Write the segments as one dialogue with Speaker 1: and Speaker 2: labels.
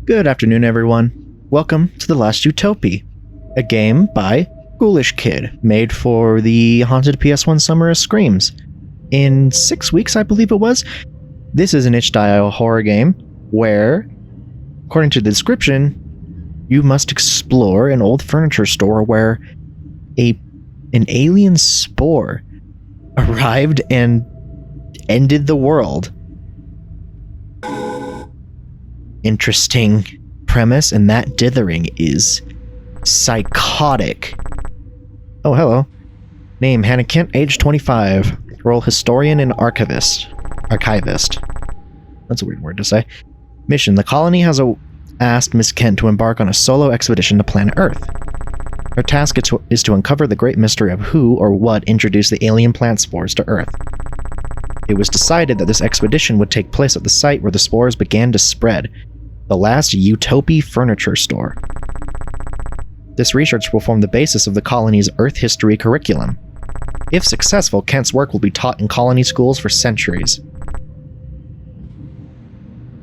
Speaker 1: Good afternoon, everyone. Welcome to The Last Utopia, a game by ghoulishkid, made for the haunted PS1 Summer of Screams. In 6 weeks, I believe it was. This is an itch.io horror game where, according to the description, you must explore an old furniture store where an alien spore arrived and ended the world. Interesting premise, and that dithering is psychotic. Oh, hello. Name, Hannah Kent, age 25. Role, historian and archivist. That's a weird word to say. Mission, the colony has asked Miss Kent to embark on a solo expedition to planet Earth. Her task is to uncover the great mystery of who or what introduced the alien plant spores to Earth. It was decided that this expedition would take place at the site where the spores began to spread, the last Utopia furniture store. This research will form the basis of the colony's Earth history curriculum. If successful, Kent's work will be taught in colony schools for centuries.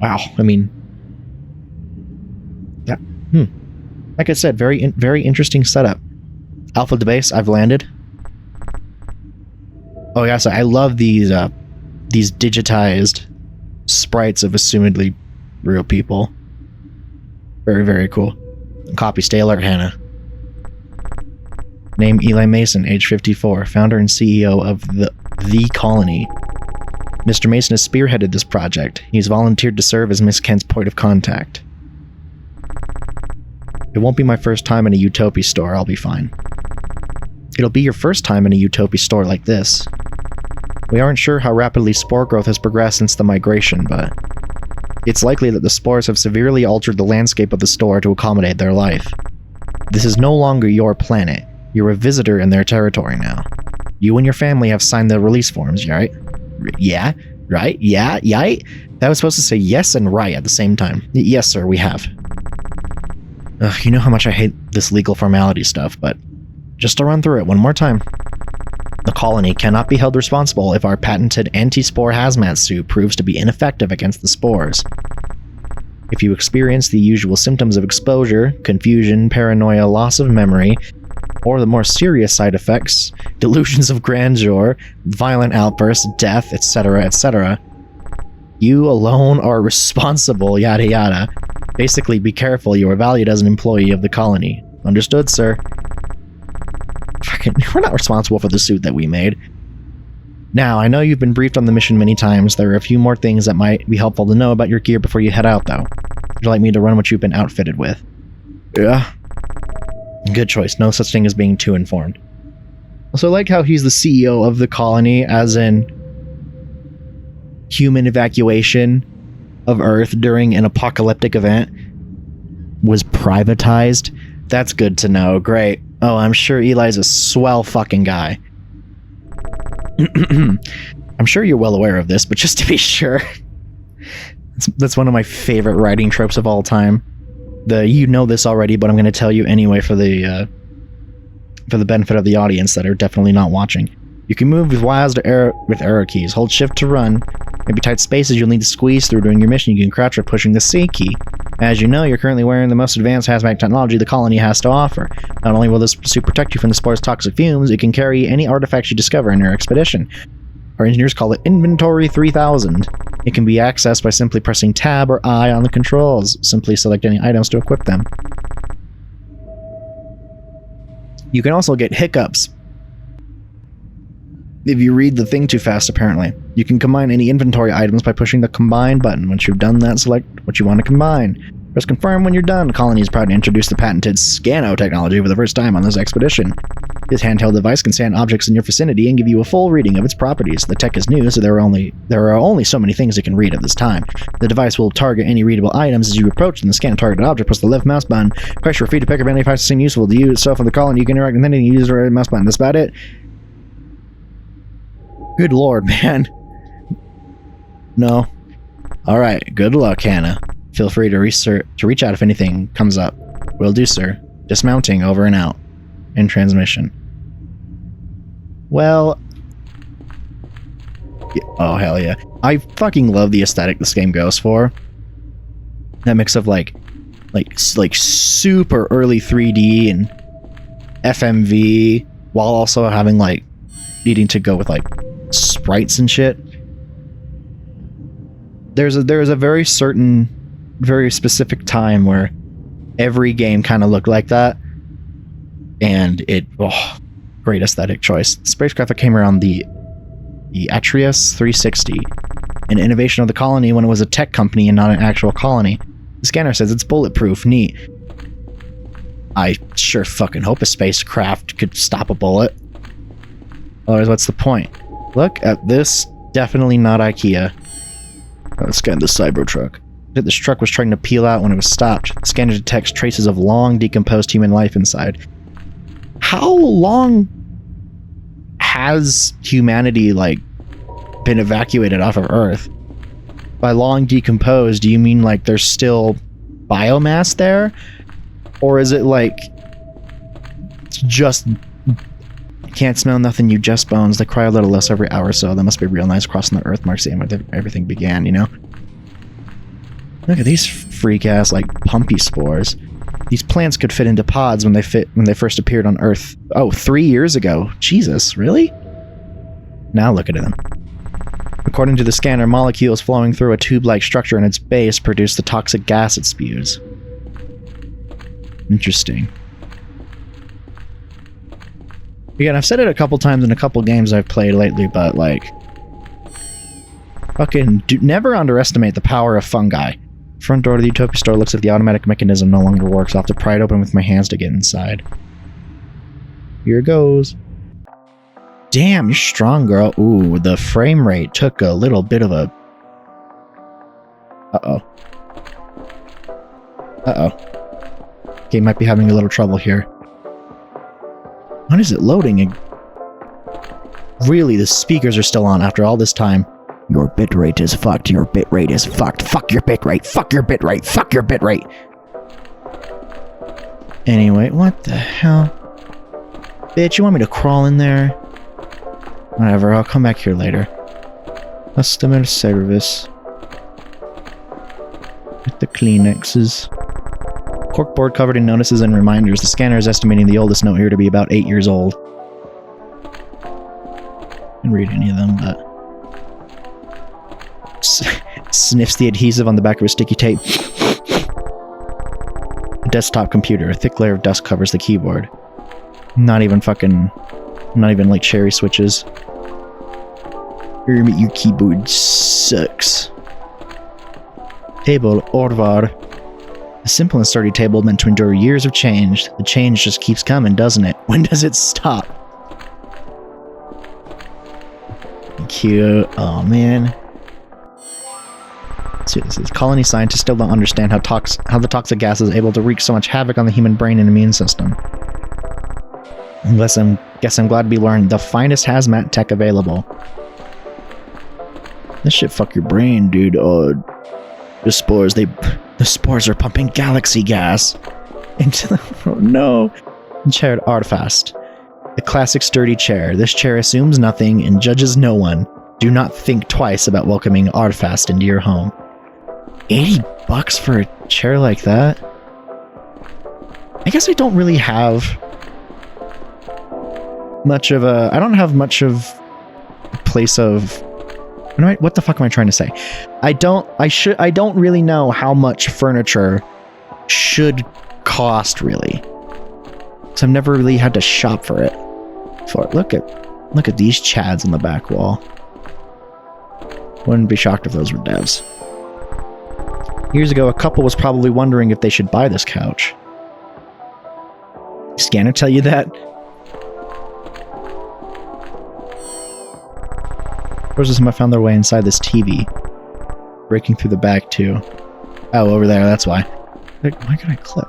Speaker 1: Wow, I mean... yeah, like I said, very interesting setup. Alpha to base, I've landed. Oh yeah, so I love these digitized sprites of assumedly real people. Very, very cool. Copy, stay alert, Hannah. Name, Eli Mason, age 54, founder and CEO of the Colony. Mr. Mason has spearheaded this project. He's volunteered to serve as Miss Kent's point of contact. It won't be my first time in a Utopia store, I'll be fine. It'll be your first time in a Utopia store like this. We aren't sure how rapidly spore growth has progressed since the migration, but it's likely that the spores have severely altered the landscape of the store to accommodate their life. This is no longer your planet. You're a visitor in their territory now. You and your family have signed the release forms, right? Yeah? Right? Yeah? Yite? That was supposed to say yes and right at the same time. Yes, sir, we have. Ugh, you know how much I hate this legal formality stuff, but just to run through it one more time. The colony cannot be held responsible if our patented anti-spore hazmat suit proves to be ineffective against the spores. If you experience the usual symptoms of exposure, confusion, paranoia, loss of memory, or the more serious side effects, delusions of grandeur, violent outbursts, death, etc., etc., you alone are responsible, yada yada. Basically, be careful, you are valued as an employee of the colony. Understood, sir? We're not responsible for the suit that we made. Now, I know you've been briefed on the mission many times. There are a few more things that might be helpful to know about your gear before you head out, though. Would you like me to run what you've been outfitted with? Yeah. Good choice. No such thing as being too informed. Also, I like how he's the CEO of the colony, as in human evacuation of Earth during an apocalyptic event was privatized. That's good to know. Great. Oh, I'm sure Eli's a swell fucking guy. I'm sure you're well aware of this, but just to be sure. That's one of my favorite writing tropes of all time. You know this already, but I'm going to tell you anyway for the benefit of the audience that are definitely not watching. You can move with WASD with arrow keys. Hold shift to run. Maybe tight spaces you'll need to squeeze through during your mission. You can crouch or pushing the C key. As you know, you're currently wearing the most advanced hazmat technology the colony has to offer. Not only will this suit protect you from the spore's toxic fumes, it can carry any artifacts you discover in your expedition. Our engineers call it Inventory 3000. It can be accessed by simply pressing Tab or I on the controls. Simply select any items to equip them. You can also get hiccups if you read the thing too fast, apparently. You can combine any inventory items by pushing the Combine button. Once you've done that, select what you want to combine. Press Confirm when you're done. The colony is proud to introduce the patented Scano technology for the first time on this expedition. This handheld device can scan objects in your vicinity and give you a full reading of its properties. The tech is new, so there are only so many things it can read at this time. The device will target any readable items as you approach, and the scan targeted object. Press the left mouse button. Press your feet to pick up any device that seem useful to you. Itself in the colony, you can interact with anything you use the right mouse button. That's about it. Good lord, man. No. Alright, good luck, Hannah. Feel free to reach out if anything comes up. Will do, sir. Dismounting, over and out. In transmission. Well... oh, hell yeah. I fucking love the aesthetic this game goes for. That mix of, like, like super early 3D and FMV, while also having like needing to go with like sprites and shit. There's a very specific time where every game kind of looked like that, and great aesthetic choice. The spacecraft that came around the Atreus 360, an innovation of the colony when it was a tech company and not an actual colony. The scanner says it's bulletproof. Neat. I sure fucking hope a spacecraft could stop a bullet. Otherwise, what's the point? Look at this. Definitely not IKEA. Let's scan the Cybertruck. This truck was trying to peel out when it was stopped. The scanner detects traces of long decomposed human life inside. How long has humanity, like, been evacuated off of Earth? By long decomposed, do you mean like there's still biomass there? Or is it like just can't smell nothing, you just bones? They cry a little less every hour or so. That must be real nice crossing the Earth marks where everything began, you know? Look at these freak ass like pumpy spores. These plants could fit into pods when they first appeared on Earth. Oh, 3 years ago. Jesus, really? Now look at them. According to the scanner, molecules flowing through a tube-like structure in its base produce the toxic gas it spews. Interesting. Again, I've said it a couple times in a couple games I've played lately, but like, fucking never underestimate the power of fungi. Front door to the Utopia store looks like the automatic mechanism no longer works. I'll have to pry it open with my hands to get inside. Here goes. Damn, you're strong, girl. Ooh, the frame rate took a little bit of a... Uh-oh. Uh-oh. Okay, might be having a little trouble here. When is it loading? Really, the speakers are still on after all this time. Your bitrate is fucked. Your bitrate is fucked. Fuck your bitrate. Fuck your bitrate. Fuck your bitrate. Anyway, what the hell? Bitch, you want me to crawl in there? Whatever, I'll come back here later. Customer service. Get the Kleenexes. Corkboard covered in notices and reminders. The scanner is estimating the oldest note here to be about 8 years old. I didn't read any of them, but... Sniffs the adhesive on the back of a sticky tape. A desktop computer. A thick layer of dust covers the keyboard. Not even like cherry switches. Your keyboard sucks. Table, Orvar. A simple and sturdy table meant to endure years of change. The change just keeps coming, doesn't it? When does it stop? Cute. Oh, man. Let's see what this is. Colony scientists still don't understand how the toxic gas is able to wreak so much havoc on the human brain and immune system. Guess I'm glad to be learned the finest hazmat tech available. This shit fuck your brain, dude. The spores are pumping galaxy gas into the... Oh no. Chaired Artfast. A classic sturdy chair. This chair assumes nothing and judges no one. Do not think twice about welcoming Artfast into your home. $80 for a chair like that? I guess I don't really have much of a... I don't have much of a place of... What the fuck am I trying to say? I don't really know how much furniture should cost, really. So I've never really had to shop for it. Look at these chads on the back wall. Wouldn't be shocked if those were devs. Years ago, a couple was probably wondering if they should buy this couch. Scanner tell you that? Some have found their way inside this TV. Breaking through the back, too. Oh, over there, that's why. Why can I clip?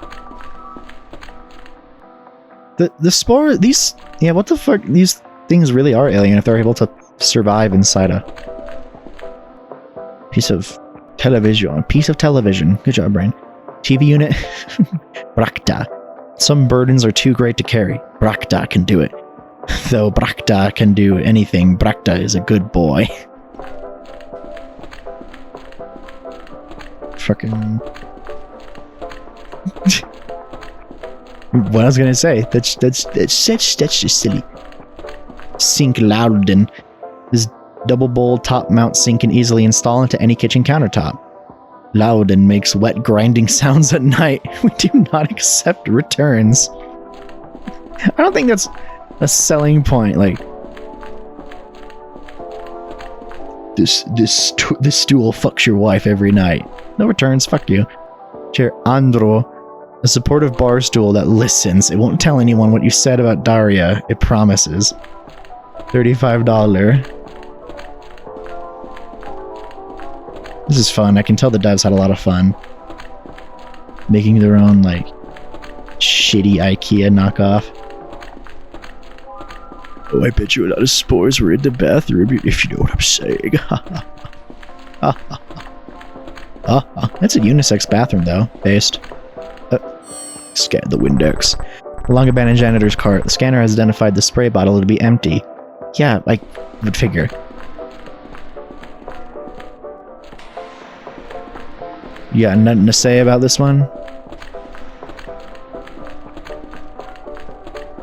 Speaker 1: The spore, these... Yeah, what the fuck? These things really are alien if they're able to survive inside a piece of television. Good job, brain. TV unit. Brakta. Some burdens are too great to carry. Brakta can do it. Though Brakta can do anything, Brakta is a good boy. Fucking... What I was gonna say, that's just silly. Sink Loudon. This double bowl top mount sink can easily install into any kitchen countertop. Loudon makes wet grinding sounds at night. We do not accept returns. I don't think that's a selling point. Like, this stool fucks your wife every night. No returns. Fuck you. Chair Andro, a supportive bar stool that listens. It won't tell anyone what you said about Daria. It promises. $35. This is fun. I can tell the devs had a lot of fun making their own, like, shitty IKEA knockoff. Oh, I bet you a lot of spores were in the bathroom, if you know what I'm saying. That's a unisex bathroom, though. Based. Scan the Windex. Along abandoned janitor's cart, the scanner has identified the spray bottle to be empty. Yeah, I would figure. You got nothing to say about this one?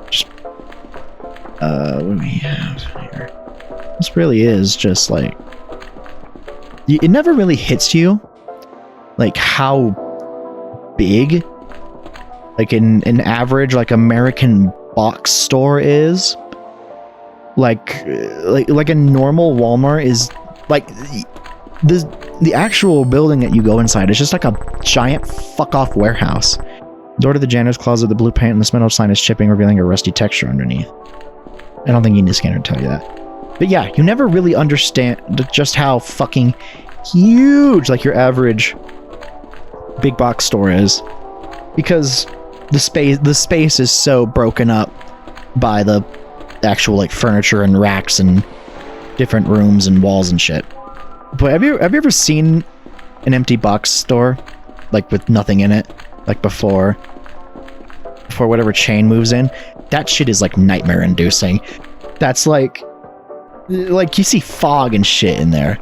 Speaker 1: Just, what do we have here? This really is just like... It never really hits you, like, how big, like, an average, like, American box store is. Like a normal Walmart is, like, the actual building that you go inside is just like a giant fuck-off warehouse. Door to the janitor's closet, the blue paint and the metal sign is chipping, revealing a rusty texture underneath. I don't think you need a scanner to tell you that. But yeah, you never really understand just how fucking huge, like, your average big box store is. Because the space is so broken up by the actual, like, furniture and racks and different rooms and walls and shit. But have you ever seen an empty box store, like, with nothing in it, like, before whatever chain moves in? That shit is, like, nightmare inducing. That's like you see fog and shit in there.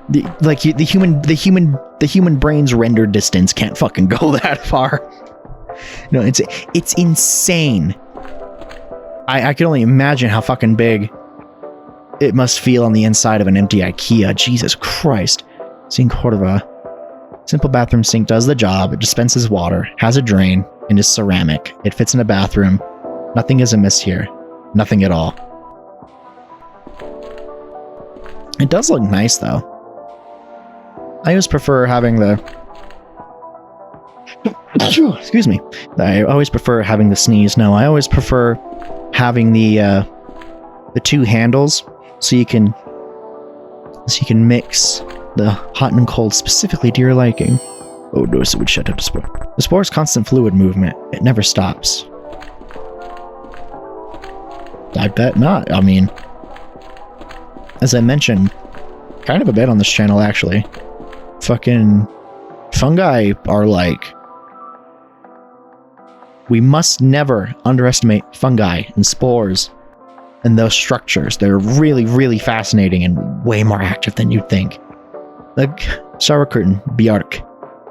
Speaker 1: The human brain's render distance can't fucking go that far. No, it's insane. I can only imagine how fucking big it must feel on the inside of an empty IKEA. Jesus Christ. Sink Cordova. Simple bathroom sink does the job. It dispenses water, has a drain, and is ceramic. It fits in a bathroom. Nothing is amiss here. Nothing at all. It does look nice, though. I always prefer having the... Excuse me. I always prefer having the sneeze. No, I always prefer having the two handles so you can mix the hot and cold specifically to your liking. Oh no, so it would shut up the spore. The spore's constant fluid movement. It never stops. I bet not. I mean, as I mentioned, kind of a bit on this channel, actually. Fucking fungi are like... We must never underestimate fungi and spores and those structures. They're really, really fascinating and way more active than you'd think. The shower curtain, Bjark.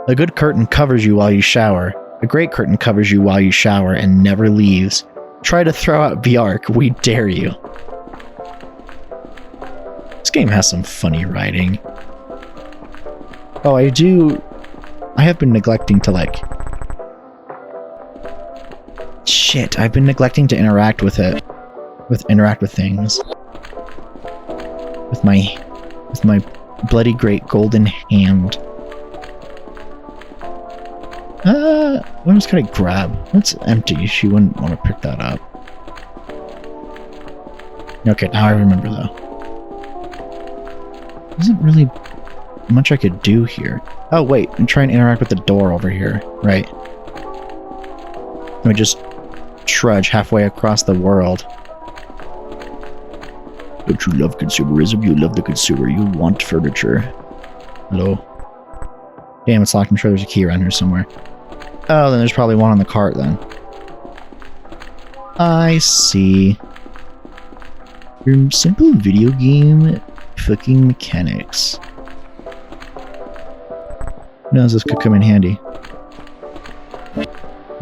Speaker 1: A good curtain covers you while you shower. A great curtain covers you while you shower and never leaves. Try to throw out Bjark, we dare you. This game has some funny writing. Oh, I have been neglecting to, like... Shit, I've been neglecting to interact with it. Interact with things. With my bloody great golden hand. What else could I grab? That's empty. She wouldn't want to pick that up. Okay, now I remember, though. There isn't really much I could do here. Oh, wait. I'm trying to interact with the door over here. Right. Let me just trudge halfway across the world. Don't you love consumerism? You love the consumer. You want furniture. Hello? Damn, it's locked. I'm sure there's a key around here somewhere. Oh, then there's probably one on the cart, then. I see. Your simple video game fucking mechanics. Who knows, this could come in handy.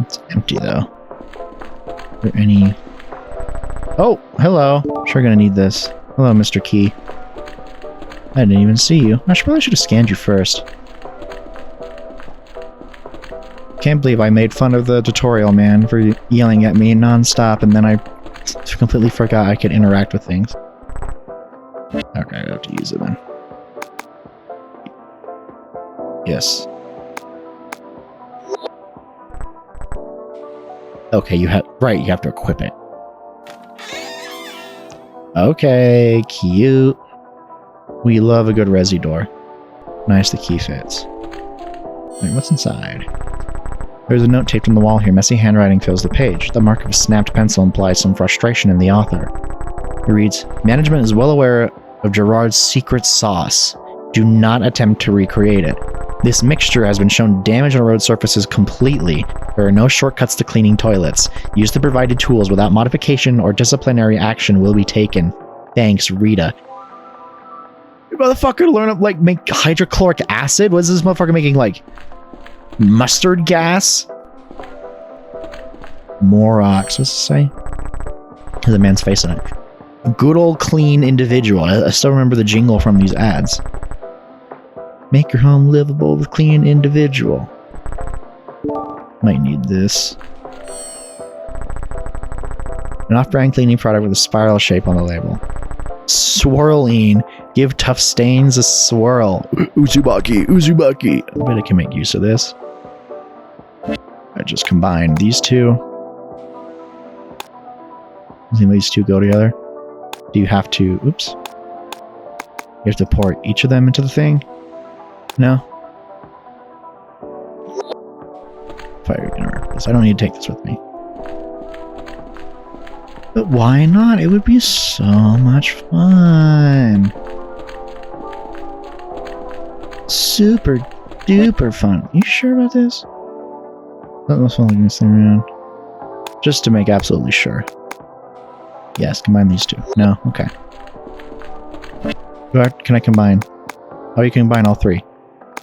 Speaker 1: It's empty though. Are there any... Oh, hello. Sure gonna need this. Hello, Mr. Key. I didn't even see you. I probably should have scanned you first. Can't believe I made fun of the tutorial man for yelling at me non-stop, and then I completely forgot I could interact with things. Okay, I have to use it then. Yes. Okay, you have... Right, you have to equip it. Okay, cute. We love a good resi door. Nice, the key fits. Wait, what's inside? There's a note taped on the wall here. Messy handwriting fills the page. The mark of a snapped pencil implies some frustration in the author. It reads, "Management is well aware of Gerard's secret sauce. Do not attempt to recreate it. This mixture has been shown to damage on road surfaces completely. There are no shortcuts to cleaning toilets. Use the provided tools without modification or disciplinary action will be taken. Thanks, Rita." You motherfucker learn to, like, make hydrochloric acid? What is this motherfucker making, like, mustard gas? Morox. What's it say? There's a man's face on it. A good old clean individual. I still remember the jingle from these ads. Make your home livable with clean individual. Might need this. An off-brand cleaning product with a spiral shape on the label. Swirling. Give tough stains a swirl. Uzumaki, Uzumaki. I bet I can make use of this. I just combine these two. I think these two go together. Do you have to... Oops. You have to pour each of them into the thing? No? Fire interact this. I don't need to take this with me. But why not? It would be so much fun. Super duper fun. You sure about this? That must like this thing around. Just to make absolutely sure. Yes, combine these two. No? Okay. Can I combine? Oh, you can combine all three.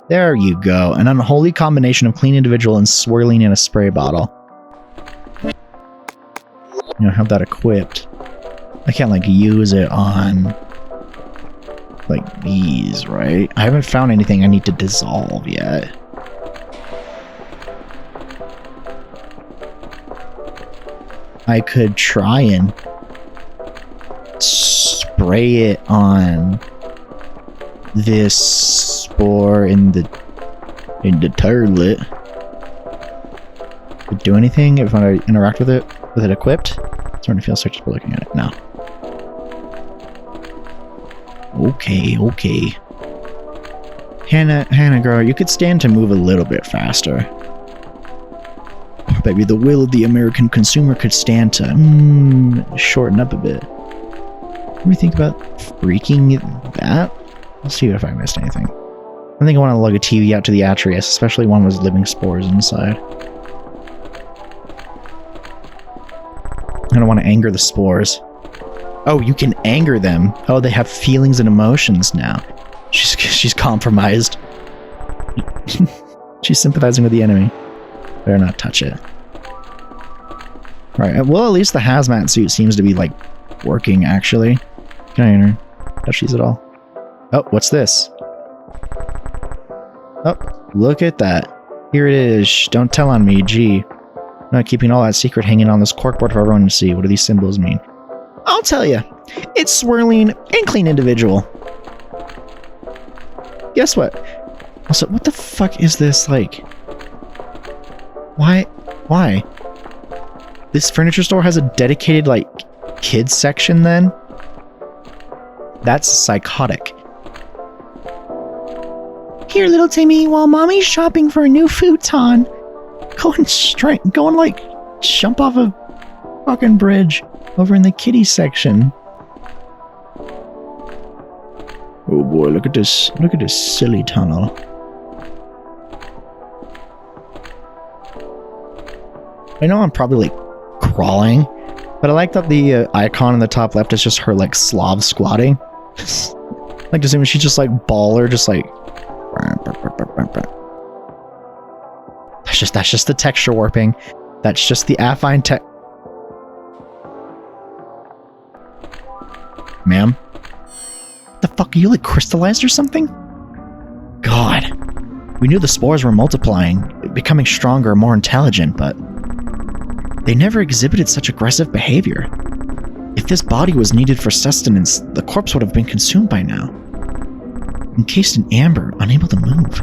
Speaker 1: There you go. An unholy combination of clean individual and swirling in a spray bottle. You know, have that equipped. I can't, like, use it on, like, these, right? I haven't found anything I need to dissolve yet. I could try and spray it on this spore in the toilet. Would it do anything if I interact with it equipped? Starting to feel sick just by looking at it. No. Okay. Hannah girl, you could stand to move a little bit faster. Or maybe the will of the American consumer could stand to shorten up a bit. Let me think about freaking that. Let's see if I missed anything. I think I want to lug a TV out to the Atreus, especially one with living spores inside. I don't want to anger the spores. Oh, you can anger them. Oh, they have feelings and emotions now. She's compromised. She's sympathizing with the enemy. Better not touch it. Right, well, at least the hazmat suit seems to be, like, working, actually. Can I enter? Touch these at all? Oh, what's this? Oh, look at that. Here it is. Shh, don't tell on me, gee. I'm not keeping all that secret hanging on this corkboard for everyone to see. What do these symbols mean? I'll tell you. It's swirling and clean individual. Guess what? Also, what the fuck is this, like... Why? This furniture store has a dedicated, like, kids section, then? That's psychotic. Here, little Timmy, while Mommy's shopping for a new futon, go and like, jump off a fucking bridge over in the kiddie section. Oh boy, look at this silly tunnel. I know I'm probably, like, crawling, but I like that the icon in the top left is just her, like, Slav squatting. Like, assuming she's just, like, baller, just, like... That's just the texture warping. That's just the affine tech. Ma'am? What the fuck, are you like crystallized or something? God. We knew the spores were multiplying, becoming stronger and more intelligent, but they never exhibited such aggressive behavior. If this body was needed for sustenance, the corpse would have been consumed by now. Encased in amber, unable to move.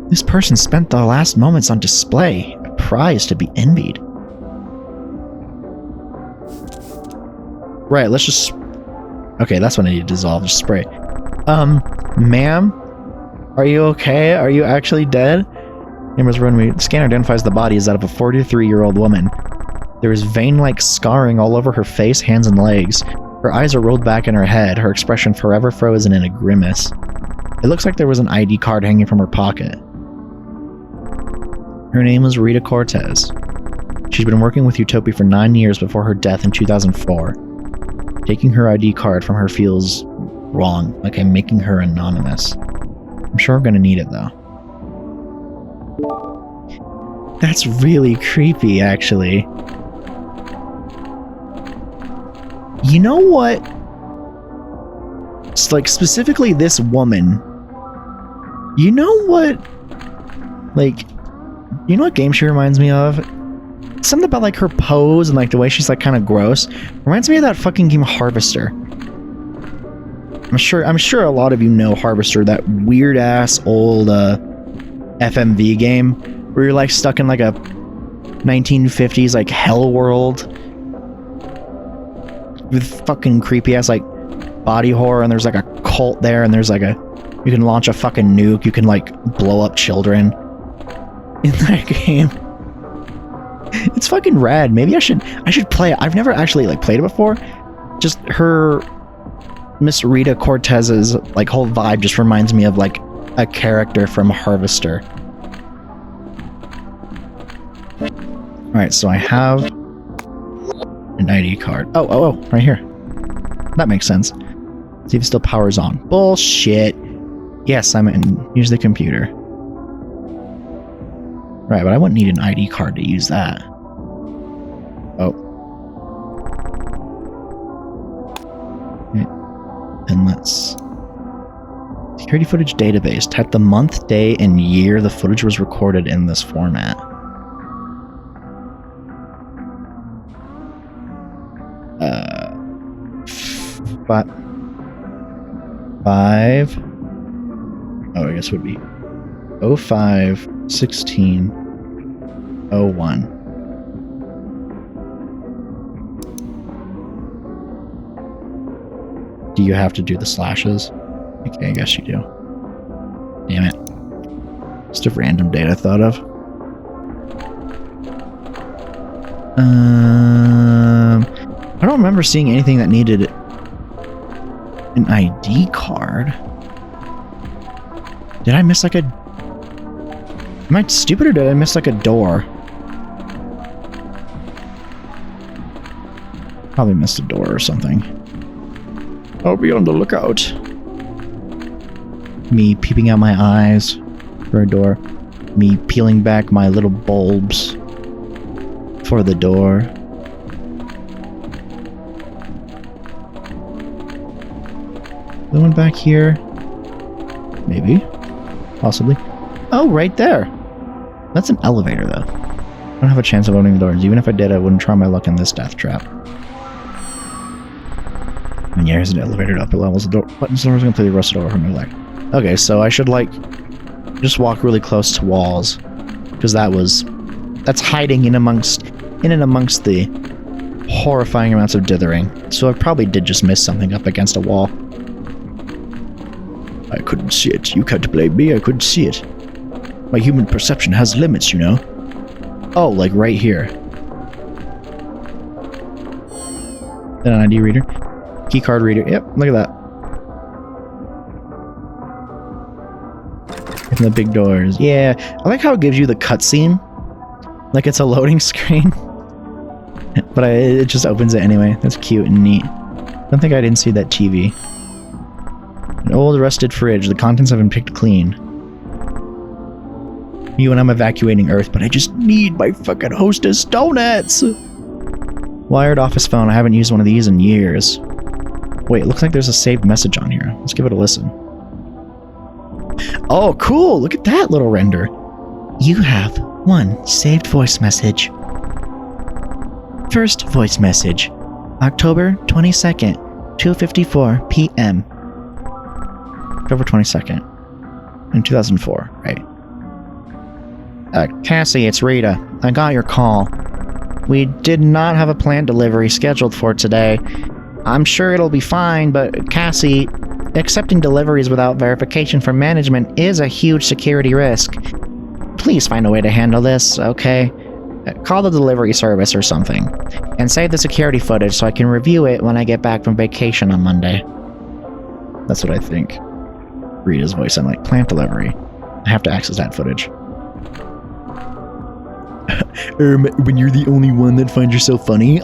Speaker 1: This person spent the last moments on display, a prize to be envied. Right, let's just... Okay, that's what I need to dissolve, just spray. Ma'am? Are you okay? Are you actually dead? Amber's runway. The scanner identifies the body as that of a 43-year-old woman. There is vein-like scarring all over her face, hands, and legs. Her eyes are rolled back in her head, her expression forever frozen in a grimace. It looks like there was an ID card hanging from her pocket. Her name was Rita Cortez. She'd been working with UTPOI for 9 years before her death in 2004. Taking her ID card from her feels wrong, like I'm making her anonymous. I'm sure I'm gonna need it, though. That's really creepy, actually. You know what? It's like, specifically this woman. You know what? Like, you know what game she reminds me of? Something about, like, her pose and, like, the way she's, like, kind of gross. Reminds me of that fucking game Harvester. I'm sure a lot of you know Harvester, that weird-ass old, FMV game where you're, like, stuck in, like, a 1950s, like, hell world with fucking creepy-ass, like, body horror, and there's, like, a cult there, and there's, like, you can launch a fucking nuke, you can, like, blow up children in that game. It's fucking rad. Maybe I should play it. I've never actually, like, played it before. Just her... Miss Rita Cortez's, like, whole vibe just reminds me of, like, a character from Harvester. Alright, so I have an ID card. Oh, right here. That makes sense. See if it still powers on. Bullshit. Yes, I'm in. Use the computer. Right, but I wouldn't need an ID card to use that. Oh. Okay. And let's... Security footage database. Type the month, day, and year the footage was recorded in this format. Five. Oh, I guess it would be 05 16 01. Do you have to do the slashes? Okay, I guess you do. Damn it. Just a random date I thought of. I don't remember seeing anything that needed an ID card. Did I miss like a... Am I stupid or did I miss like a door? Probably missed a door or something. I'll be on the lookout. Me peeping out my eyes for a door. Me peeling back my little bulbs for the door. The one back here? Maybe. Possibly. Oh, right there! That's an elevator, though. I don't have a chance of opening the doors. Even if I did, I wouldn't try my luck in this death trap. And yeah, here's an elevator to upper levels. The door buttons are completely rusted over from my leg. Okay, so I should, like, just walk really close to walls. Because that's hiding in and amongst the horrifying amounts of dithering. So I probably did just miss something up against a wall. I couldn't see it. You can't blame me. I couldn't see it. My human perception has limits, you know. Oh, like right here. Is that an ID reader? Keycard reader. Yep, look at that. And the big doors. Yeah, I like how it gives you the cutscene. Like it's a loading screen. But it just opens it anyway. That's cute and neat. I don't think I didn't see that TV. An old rusted fridge. The contents have been picked clean. You and I'm evacuating Earth, but I just need my fucking Hostess donuts! Wired office phone. I haven't used one of these in years. Wait, it looks like there's a saved message on here. Let's give it a listen. Oh, cool! Look at that little render. You have one saved voice message. First voice message. October 22nd, 2:54 p.m. October 22nd. In 2004, right? Cassie, it's Rita. I got your call. We did not have a planned delivery scheduled for today. I'm sure it'll be fine, but Cassie, accepting deliveries without verification from management is a huge security risk. Please find a way to handle this, okay? Call the delivery service or something, and save the security footage so I can review it when I get back from vacation on Monday. That's what I think. Rita's voice, I'm like, plant delivery. I have to access that footage. When you're the only one that finds yourself funny?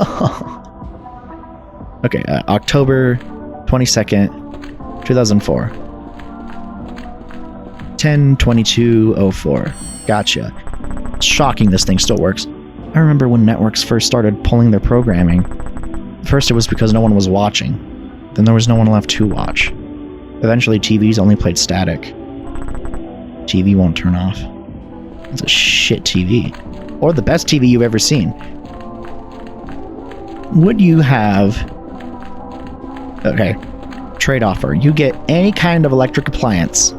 Speaker 1: Okay, October 22nd, 2004. 10/22/04. Gotcha. Shocking this thing still works. I remember when networks first started pulling their programming. First it was because no one was watching. Then there was no one left to watch. Eventually TVs only played static. TV won't turn off. It's a shit TV. Or the best TV you've ever seen. Would you have... Okay. Trade offer. You get any kind of electric appliance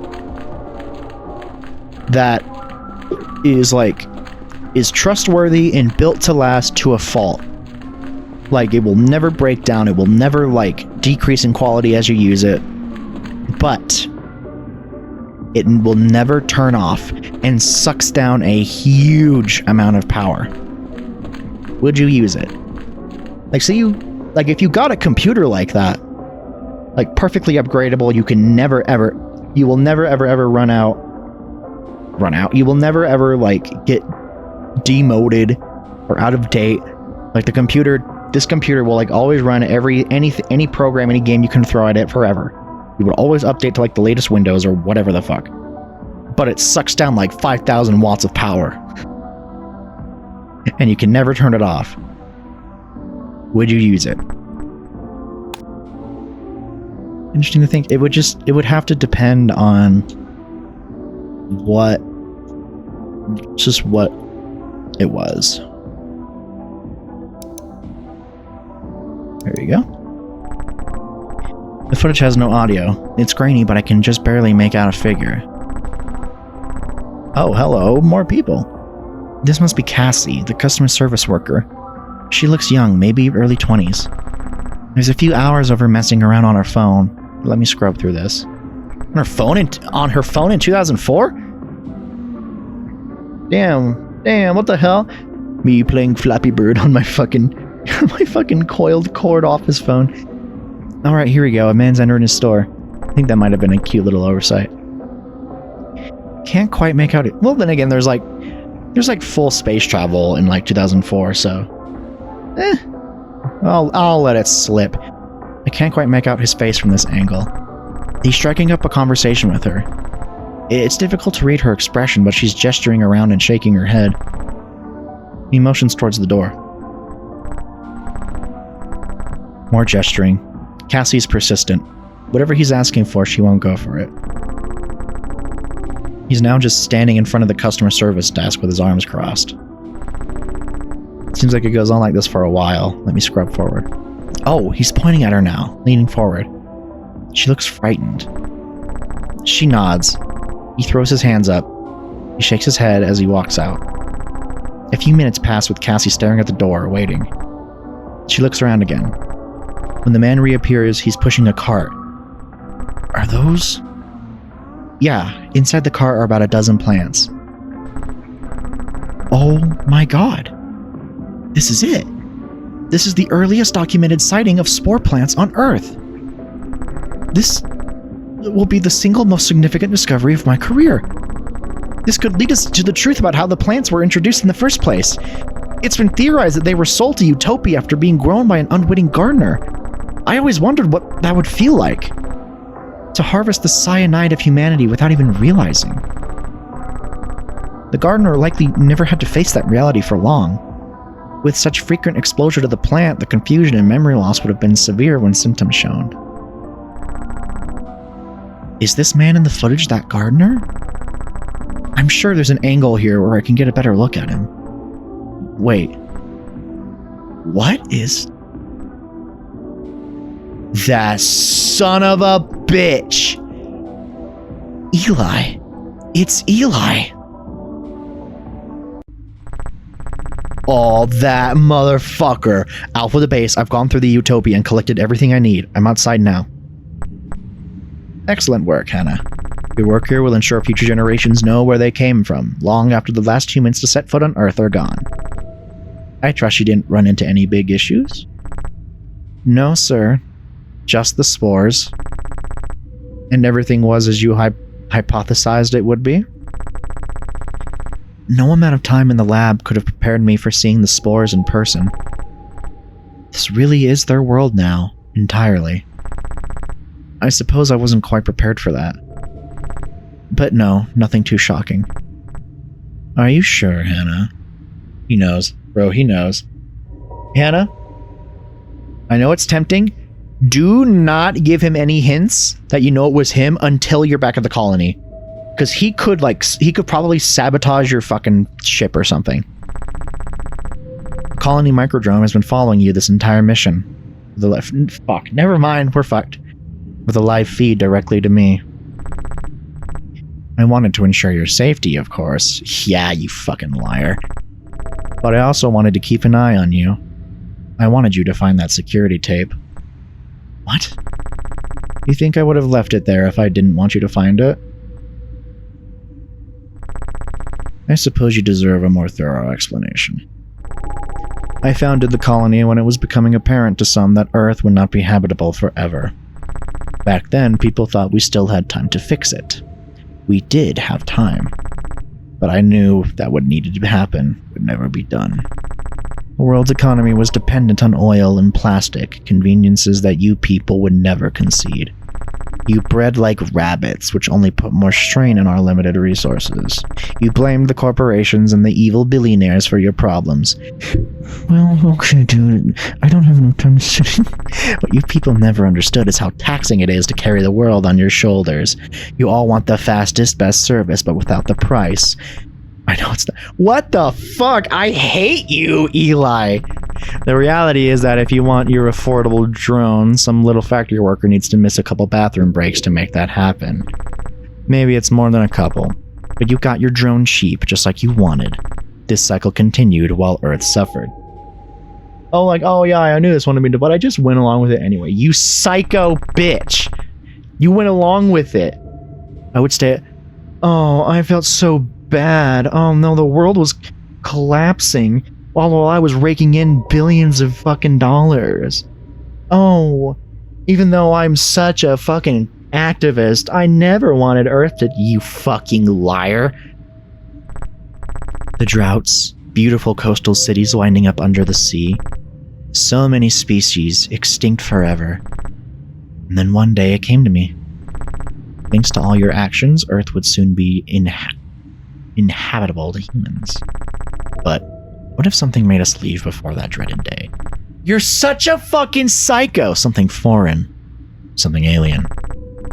Speaker 1: that is trustworthy and built to last to a fault. Like, it will never break down, it will never, decrease in quality as you use it, but it will never turn off and sucks down a huge amount of power. Would you use it? If you got a computer like that, perfectly upgradable, you will never ever run out. You will never ever get demoted or out of date. This computer will always run any program, any game you can throw at it forever. You would always update to the latest Windows or whatever the fuck. But it sucks down 5,000 watts of power. And you can never turn it off. Would you use it? Interesting to think. It would have to depend on what it was. There you go. The footage has no audio. It's grainy, but I can just barely make out a figure. Oh, hello, more people. This must be Cassie, the customer service worker. She looks young, maybe early 20s. There's a few hours of her messing around on her phone. Let me scrub through this. On her phone in 2004? Damn, what the hell? Me playing Flappy Bird on my fucking coiled cord office phone. Alright, here we go. A man's entering his store. I think that might have been a cute little oversight. Can't quite make out it. Well, then again, there's full space travel in 2004, so I'll let it slip. I can't quite make out his face from this angle. He's striking up a conversation with her. It's difficult to read her expression, but she's gesturing around and shaking her head. He motions towards the door. More gesturing. Cassie's persistent. Whatever he's asking for, she won't go for it. He's now just standing in front of the customer service desk with his arms crossed. Seems like it goes on like this for a while. Let me scrub forward. Oh, he's pointing at her now, leaning forward. She looks frightened. She nods. He throws his hands up. He shakes his head as he walks out. A few minutes pass with Cassie staring at the door, waiting. She looks around again. When the man reappears, he's pushing a cart. Are those... Yeah, inside the cart are about a dozen plants. Oh my god. This is it. This is the earliest documented sighting of spore plants on Earth. This will be the single most significant discovery of my career. This could lead us to the truth about how the plants were introduced in the first place. It's been theorized that they were sold to UTPOI after being grown by an unwitting gardener. I always wondered what that would feel like. To harvest the cyanide of humanity without even realizing. The gardener likely never had to face that reality for long. With such frequent exposure to the plant, the confusion and memory loss would have been severe when symptoms shown. Is this man in the footage that gardener? I'm sure there's an angle here where I can get a better look at him. Wait. What is... That son of a bitch! Eli. It's Eli. Oh, that motherfucker. Alpha to base, I've gone through the Utopia and collected everything I need. I'm outside now. Excellent work, Hannah. Your work here will ensure future generations know where they came from, long after the last humans to set foot on Earth are gone. I trust you didn't run into any big issues? No, sir. Just the spores. And everything was as you hypothesized it would be? No amount of time in the lab could have prepared me for seeing the spores in person. This really is their world now, entirely. I suppose I wasn't quite prepared for that. But no, nothing too shocking. Are you sure, Hannah? He knows. Bro, he knows. Hannah? I know it's tempting. Do not give him any hints that you know it was him until you're back at the colony. Because he could probably sabotage your fucking ship or something. The colony microdrome has been following you this entire mission. Fuck, never mind, we're fucked. With a live feed directly to me. I wanted to ensure your safety, of course. Yeah, you fucking liar. But I also wanted to keep an eye on you. I wanted you to find that security tape. What? You think I would have left it there if I didn't want you to find it? I suppose you deserve a more thorough explanation. I founded the colony when it was becoming apparent to some that Earth would not be habitable forever. Back then, people thought we still had time to fix it. We did have time. But I knew that what needed to happen would never be done. The world's economy was dependent on oil and plastic, conveniences that you people would never concede. You bred like rabbits, which only put more strain on our limited resources. You blamed the corporations and the evil billionaires for your problems. Well, okay, dude, I don't have enough time to sit. What you people never understood is how taxing it is to carry the world on your shoulders. You all want the fastest, best service, but without the price. I know it's not. What the fuck? I hate you, Eli. The reality is that if you want your affordable drone, some little factory worker needs to miss a couple bathroom breaks to make that happen. Maybe it's more than a couple, but you got your drone cheap, just like you wanted. This cycle continued while Earth suffered. Oh yeah, I knew this one would be, but I just went along with it anyway. You psycho bitch! You went along with it. I would stay. Oh, I felt so bad. Oh no, the world was collapsing while I was raking in billions of fucking dollars. Oh, even though I'm such a fucking activist, I never wanted Earth to, you fucking liar. The droughts, beautiful coastal cities winding up under the sea, so many species extinct forever. And then one day it came to me. Thanks to all your actions, Earth would soon be inhabitable to humans. But what if something made us leave before that dreaded day? You're such a fucking psycho! Something foreign. Something alien.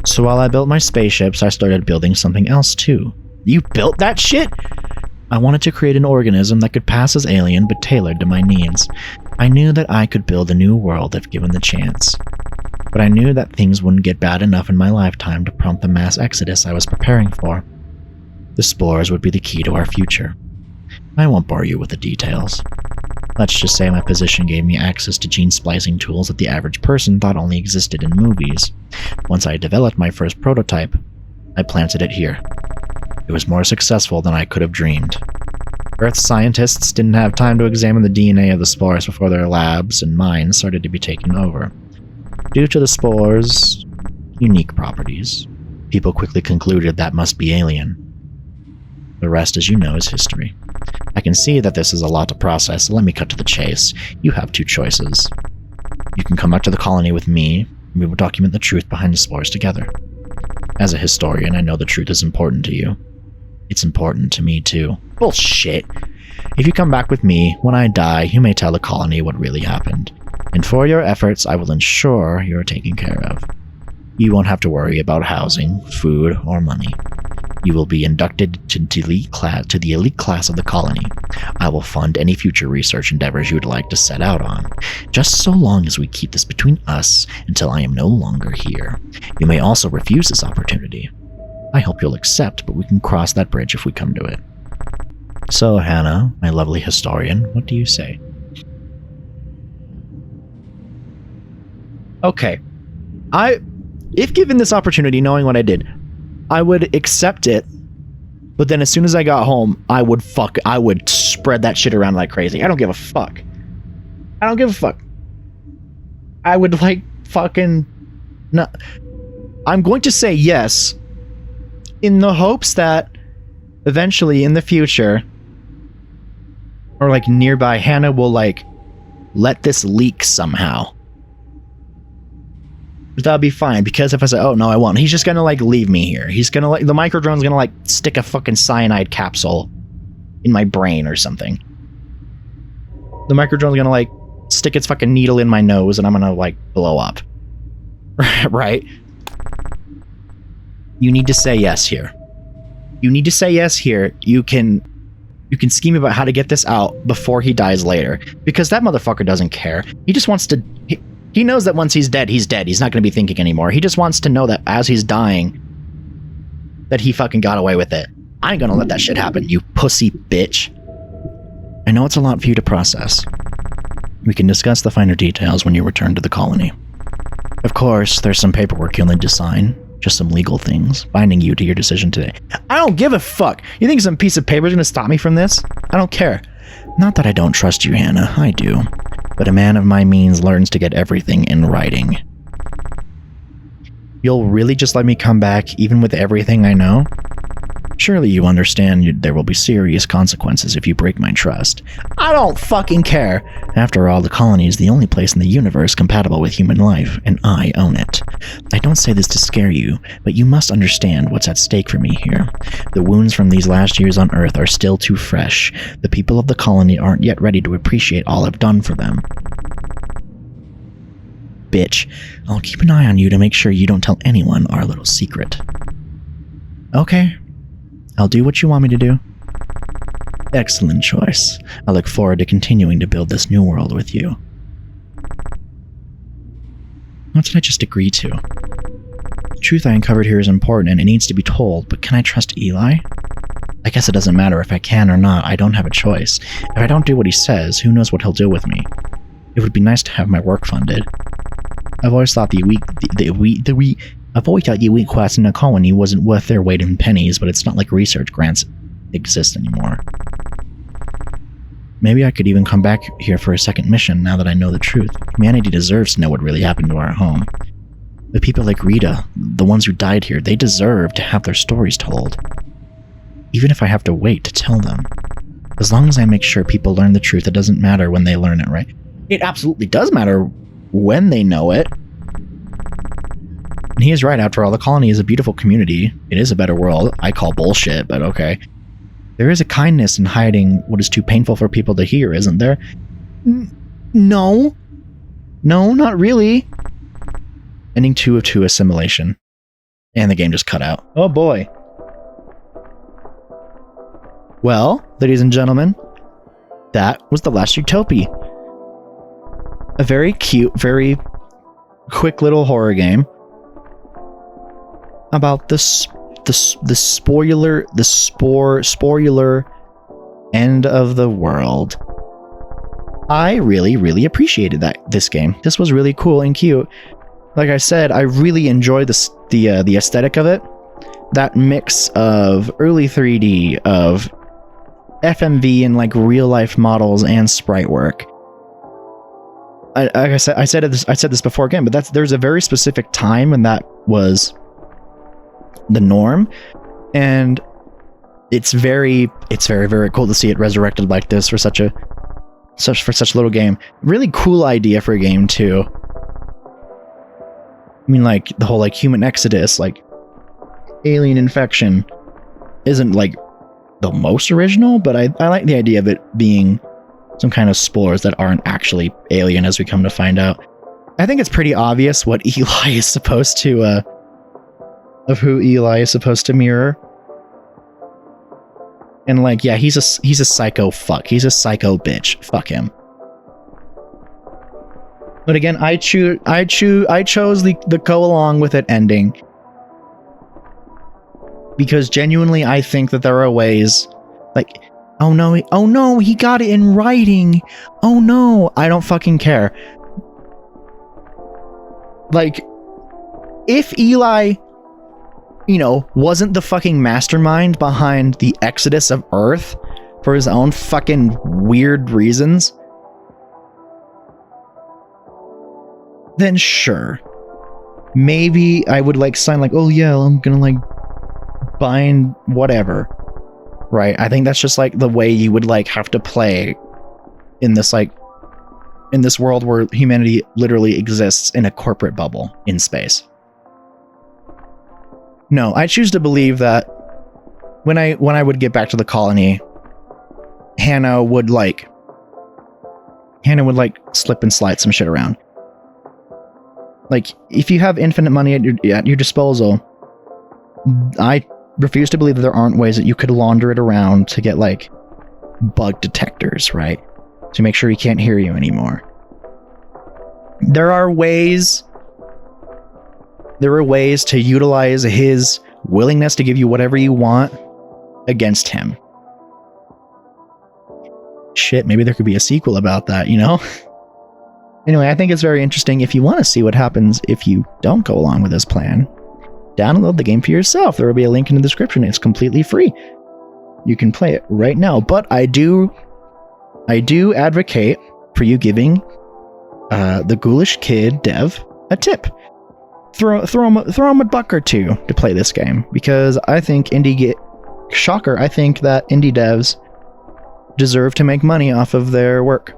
Speaker 1: So while I built my spaceships, I started building something else too. You built that shit? I wanted to create an organism that could pass as alien but tailored to my needs. I knew that I could build a new world if given the chance. But I knew that things wouldn't get bad enough in my lifetime to prompt the mass exodus I was preparing for. The spores would be the key to our future. I won't bore you with the details. Let's just say my position gave me access to gene splicing tools that the average person thought only existed in movies. Once I developed my first prototype, I planted it here. It was more successful than I could have dreamed. Earth scientists didn't have time to examine the DNA of the spores before their labs and minds started to be taken over. Due to the spores' unique properties, people quickly concluded that must be alien. The rest, as you know, is history. I can see that this is a lot to process, so let me cut to the chase. You have two choices. You can come back to the colony with me, and we will document the truth behind the spores together. As a historian, I know the truth is important to you. It's important to me too. Bullshit. If you come back with me, when I die, you may tell the colony what really happened. And for your efforts, I will ensure you are taken care of. You won't have to worry about housing, food, or money. You will be inducted to the elite class of the colony. I will fund any future research endeavors you would like to set out on, just so long as we keep this between us until I am no longer here. You may also refuse this opportunity. I hope you'll accept, but we can cross that bridge if we come to it. So, Hannah, my lovely historian, what do you say? Okay. If given this opportunity, knowing what I did, I would accept it, but then as soon as I got home, I would spread that shit around like crazy. I don't give a fuck. I don't give a fuck. I would no. I'm going to say yes in the hopes that eventually in the future, or like nearby, Hannah will let this leak somehow. But that'll be fine, because if I say, oh no, I won't, he's just gonna leave me here. He's gonna the microdrone's gonna stick a fucking cyanide capsule in my brain or something. The microdrone's gonna stick its fucking needle in my nose and I'm gonna blow up. Right? You need to say yes here. You need to say yes here. You can scheme about how to get this out before he dies later, because that motherfucker doesn't care. He just wants to. He knows that once he's dead, he's dead. He's not going to be thinking anymore. He just wants to know that as he's dying, that he fucking got away with it. I ain't gonna let that shit happen, you pussy bitch. I know it's a lot for you to process. We can discuss the finer details when you return to the colony. Of course, there's some paperwork you'll need to sign. Just some legal things, binding you to your decision today. I don't give a fuck! You think some piece of paper is gonna stop me from this? I don't care. Not that I don't trust you, Hannah. I do. But a man of my means learns to get everything in writing. You'll really just let me come back, even with everything I know? Surely you understand there will be serious consequences if you break my trust. I don't fucking care! After all, the colony is the only place in the universe compatible with human life, and I own it. I don't say this to scare you, but you must understand what's at stake for me here. The wounds from these last years on Earth are still too fresh. The people of the colony aren't yet ready to appreciate all I've done for them. Bitch, I'll keep an eye on you to make sure you don't tell anyone our little secret. Okay. I'll do what you want me to do. Excellent choice. I look forward to continuing to build this new world with you. What did I just agree to? The truth I uncovered here is important and it needs to be told, but can I trust Eli? I guess it doesn't matter if I can or not. I don't have a choice. If I don't do what he says, who knows what he'll do with me? It would be nice to have my work funded. I've always thought the elite class in the colony wasn't worth their weight in pennies, but it's not like research grants exist anymore. Maybe I could even come back here for a second mission now that I know the truth. Humanity deserves to know what really happened to our home. The people like Rita, the ones who died here, they deserve to have their stories told. Even if I have to wait to tell them. As long as I make sure people learn the truth, it doesn't matter when they learn it, right? It absolutely does matter when they know it. And he is right, after all, the colony is a beautiful community. It is a better world. I call bullshit, but okay. There is a kindness in hiding what is too painful for people to hear, isn't there? No. No, not really. Ending 2 of 2 assimilation. And the game just cut out. Oh boy. Well, ladies and gentlemen, that was The Last Utopia. A very cute, very quick little horror game about the spoiler end of the world. I really appreciated this game. This was really cool and cute. Like I said, I really enjoyed the aesthetic of it. That mix of early 3D, of FMV and real life models and sprite work. I said this before again, but there's a very specific time when that was the norm, and it's very cool to see it resurrected like this for such a little game. Really cool idea for a game too. I mean, the whole human exodus, alien infection isn't the most original, but I like the idea of it being some kind of spores that aren't actually alien, as we come to find out. I think it's pretty obvious what Eli is supposed to, of who Eli is supposed to mirror. And like, yeah, he's a psycho fuck. He's a psycho bitch. Fuck him. But again, I chose the go along with it ending because genuinely I think that there are ways, like, oh no, he got it in writing. Oh no, I don't fucking care. Like, if Eli, you know, wasn't the fucking mastermind behind the exodus of Earth for his own fucking weird reasons, then sure. Maybe I would like sign like, oh yeah, I'm gonna like bind whatever. Right? I think that's just like the way you would like have to play in this like in this world where humanity literally exists in a corporate bubble in space. No, I choose to believe that when I would get back to the colony, Hannah would like slip and slide some shit around. Like, if you have infinite money at your disposal, I refuse to believe that there aren't ways that you could launder it around to get like bug detectors, right? To make sure he can't hear you anymore. There are ways to utilize his willingness to give you whatever you want against him. Shit, maybe there could be a sequel about that, you know? Anyway, I think it's very interesting. If you want to see what happens if you don't go along with this plan, download the game for yourself. There will be a link in the description. It's completely free. You can play it right now. But I do advocate for you giving the Ghoulishkid dev a tip. Throw him a buck or two to play this game, because I think I think that indie devs deserve to make money off of their work.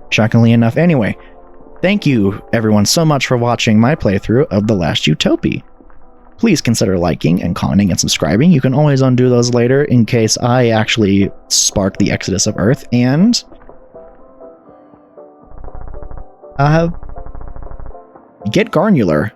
Speaker 1: Shockingly enough. Anyway, thank you everyone so much for watching my playthrough of The Last Utopia. Please consider liking and commenting and subscribing. You can always undo those later in case I actually spark the exodus of Earth. And get Garnular.